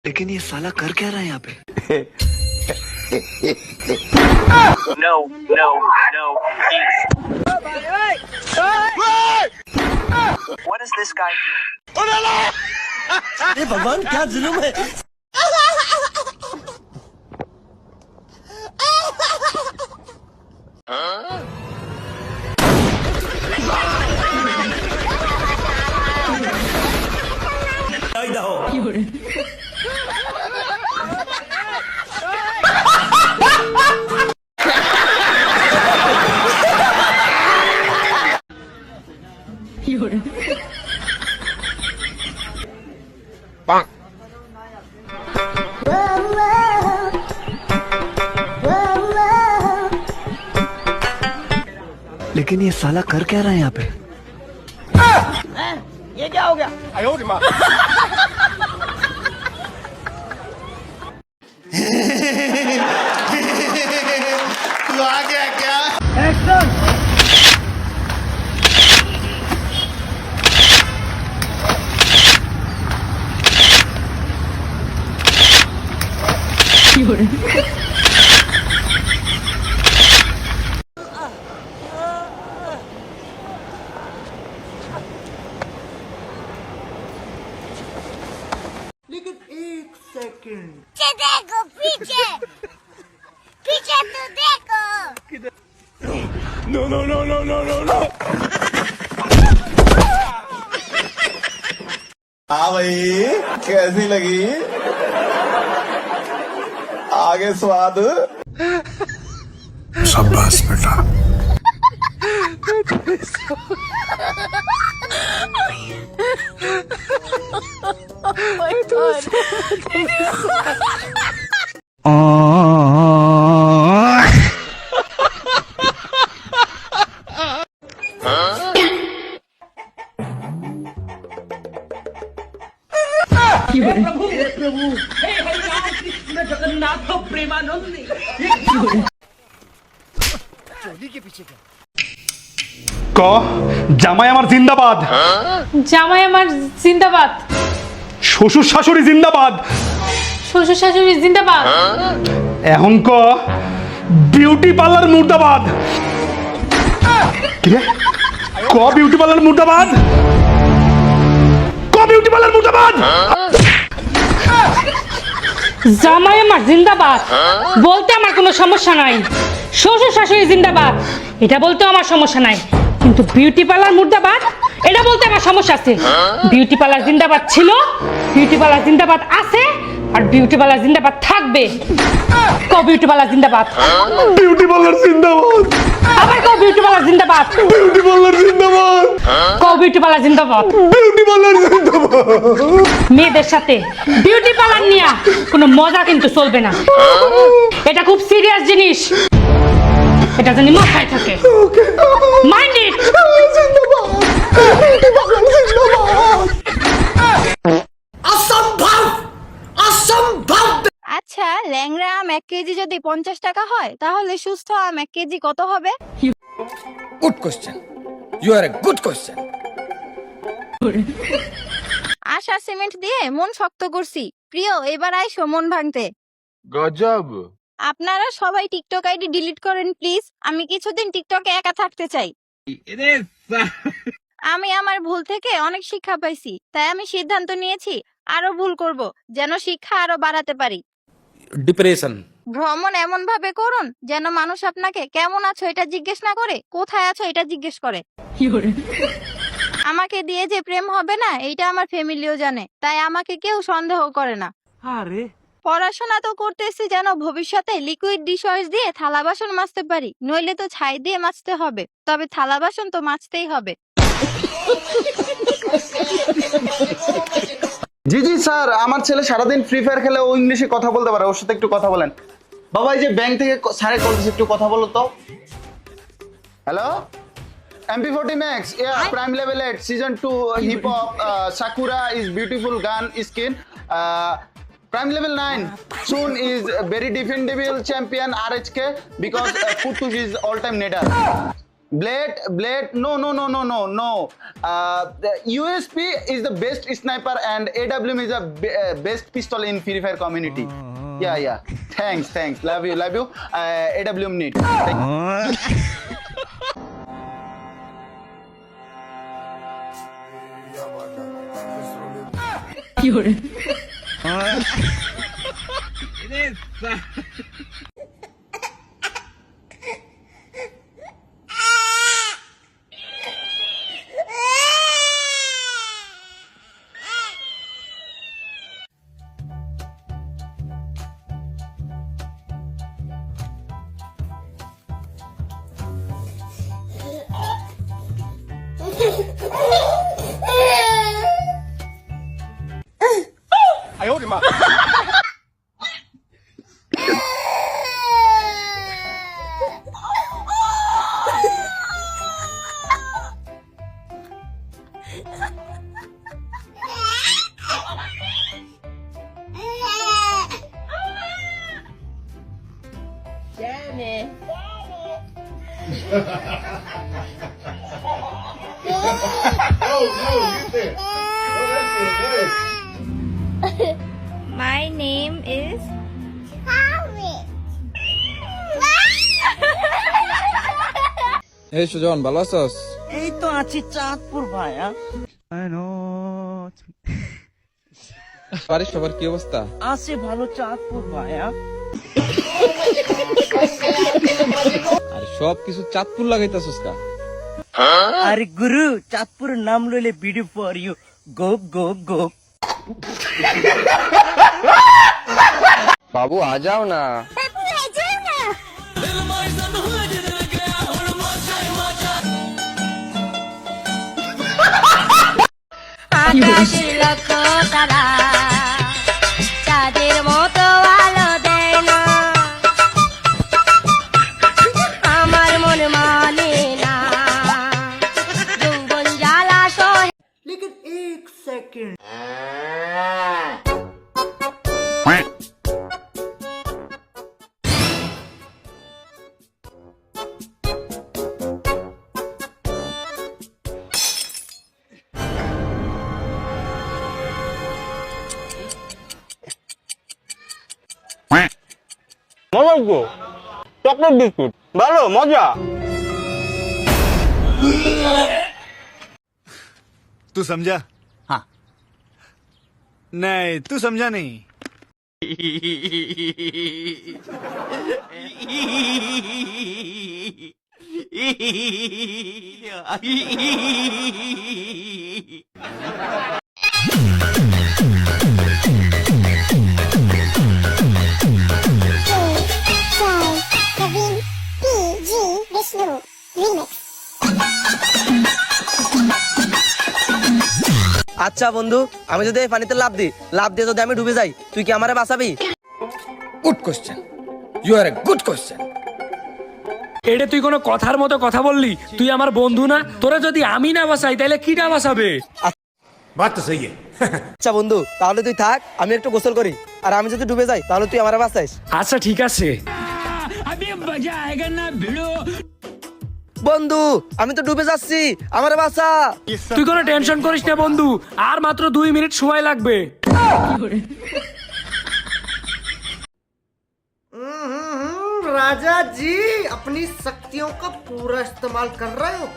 लेकिन ये साला कर क्या रहा है यहाँ पे? No, no, no, please. What is this guy doing? ये भगवान क्या जुल्म है? लेकिन ये साला कर क्या रहा है यहाँ पे? ये क्या हो गया? तू आ गया क्या? लेकिन एक सेकंड पीछे देखो, पीछे पीछे तो देखो। No no no no no no no. हाँ भाई, कैसी लगी? आगे स्वाद। शाबाश बेटा। ক জামাই আমার জিন্দাবাদ, জামাই আমার জিন্দাবাদ, শ্বশুর শাশুড়ি জিন্দাবাদ, শ্বশুর শাশুড়ি জিন্দাবাদ, এখন ক বিউটি পার্লার মুর্দাবাদ। কি রে? ক বিউটি পার্লার মুর্দাবাদ, ক বিউটি পার্লার মুর্দাবাদ। জামাই আমার জিন্দাবাদ বলতে আমার কোনো সমস্যা নাই, শ্বশুর শাশুড়ি জিন্দাবাদ এটা বলতে আমার সমস্যা নাই, কিন্তু বিউটি পার্লার মুর্দাবাদ এটা বলতে আমার সমস্যা আছে। বিউটি পার্লার জিন্দাবাদ ছিল, বিউটি পার্লার জিন্দাবাদ আছে, আর বিউটি পার্লার জিন্দাবাদ থাকবে। ক বিউটি পার্লার জিন্দাবাদ, বিউটি পার্লার জিন্দাবাদ, আবার ক বিউটি পার্লার জিন্দাবাদ, বিউটি পার্লার জিন্দাবাদ, ক বিউটি পার্লার জিন্দাবাদ। বিউটি পার্লার জিন্দাবাদ। মেয়েদের সাথে বিউটি পার্লার নিয়ে কোনো মজা কিন্তু চলবে না, এটা খুব সিরিয়াস জিনিস, এটা জানি মাথায় থাকে। Mind it. আচ্ছা, ল্যাংড়া আম 1 কেজি যদি 50 টাকা হয়, তাহলে সুস্থ আম 1 কেজি কত হবে? Good question. You are a good question. Asha cement দিয়ে মন শক্ত করছি, প্রিয় এবার আইসো মন ভাঙতে। গজব। আপনারা সবাই টিকটক আইডি ডিলিট করেন প্লিজ, আমি কিছুদিন টিকটকে একা থাকতে চাই। আমি আমার ভুল থেকে অনেক শিক্ষা পাইছি, তাই আমি সিদ্ধান্ত নিয়েছি আরো ভুল করব, যেন শিক্ষা আরো বাড়াতে পারি। Depression. ভ্রমণ এমন ভাবে করুন যেন মানুষ আপনাকে কেমন আছো এটা জিজ্ঞেস না করে, কোথায় আছো এটা জিজ্ঞেস করে। আমাকে দিয়ে যে প্রেম হবে না এইটা আমার ফ্যামিলিও জানে, তাই আমাকে কেউ সন্দেহ করে না। আরে পড়াশোনা তো করতেছি যেন ভবিষ্যতে লিকুইড ডিশওয়াশ দিয়ে থালা বাসন মাজতে পারি, নইলে তো ছাই দিয়ে মাজতে হবে, তবে থালা বাসন তো মাজতেই হবে। জি জি স্যার, আমার ছেলে সারাদিন ফ্রি ফায়ার খেলে, ও ইংলিশে কথা বলতে পারে, ওর সাথে একটু কথা বলেন। বাবা এই যে ব্যাংক থেকে স্যারে বলতেছে, একটু কথা বলো তো। Hello, MP40 Max, yeah, Prime Level 8, Season 2, Hip Hop, Sakura is beautiful gun skin, Prime Level 9, soon is very defendable champion RHK because Kutuj is all-time nader. Blade. No. The USP is the best sniper and AWM is the best pistol in Free Fire community. Yeah. Thanks. Love you. AWM need. My name is এই সুজন ভালো আছস? এই তো আছি চাঁদপুর ভাইয়া। বাড়ির সবার কি অবস্থা? আছে ভালো চাঁদপুর ভাইয়া। আর সব কিছু চাঁদপুর লাগাইতাছস কা? আরে গুরু চাঁদপুরের নাম লইলে ভিডিও ফর ইউ গোপ। বাবু আ যাও না। আকাশের লক্ষ তারা চাঁদের মতো আলো দেয় না, আমার মন মানে না যৌবন জ্বালা সহে। লেকিন এক সেকেন্ড চকলেট বিস্কুট ভালো মজা। तू समझा? हाँ। नहीं, तू समझा नहीं। আচ্ছা বন্ধু, আমি যদি এই পানিতে লাফ দিয়ে যদি আমি ডুবে যাই, তুই কি আমারে বাঁচাবি? Good question, you are a good question. এটা তুই কোনো কথার মতো কথা বললি? তুই আমার বন্ধু না? তোরা যদি আমি না বাঁচাই তাহলে কিটা বাঁচাবে? আচ্ছা বন্ধু, তাহলে তুই থাক, আমি একটু গোসল করি, আর আমি যদি ডুবে যাই তাহলে তুই আমারে বাঁচাইস। আচ্ছা ঠিক আছে। বন্ধু আমি তো ডুবে যাচ্ছি, আমারে বাঁচা। তুই কোনো টেনশন করিস না বন্ধু, আর মাত্র 2 মিনিট সময় লাগবে। राजा जी अपनी शक्तियों का पूरा इस्तेमाल कर रहे हो